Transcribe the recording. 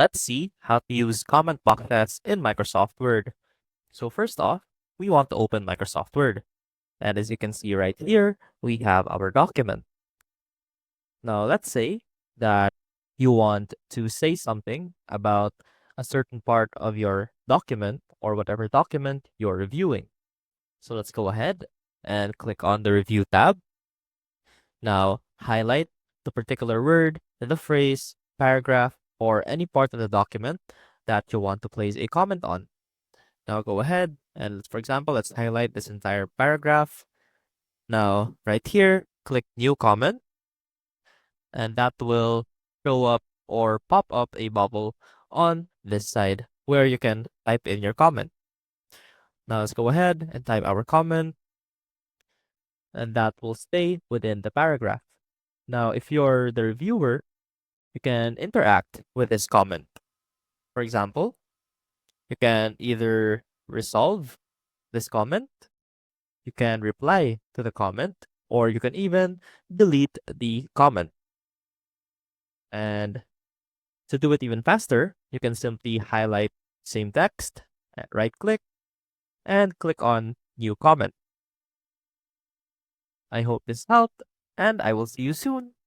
Let's see how to use comment boxes in Microsoft Word. So first off, we want to open Microsoft Word. And as you can see right here, we have our document. Now let's say that you want to say something about a certain part of your document or whatever document you're reviewing. So let's go ahead and click on the Review tab. Now highlight the particular word, the phrase, paragraph, or any part of the document that you want to place a comment on. Now go ahead and, for example, let's highlight this entire paragraph. Now, right here, click New Comment, and that will show up or pop up a bubble on this side where you can type in your comment. Now let's go ahead and type our comment, and that will stay within the paragraph. Now, if you're the reviewer, you can interact with this comment. For example, you can either resolve this comment, you can reply to the comment, or you can even delete the comment. And to do it even faster, you can simply highlight same text, right click, and click on new comment. I hope this helped, and I will see you soon.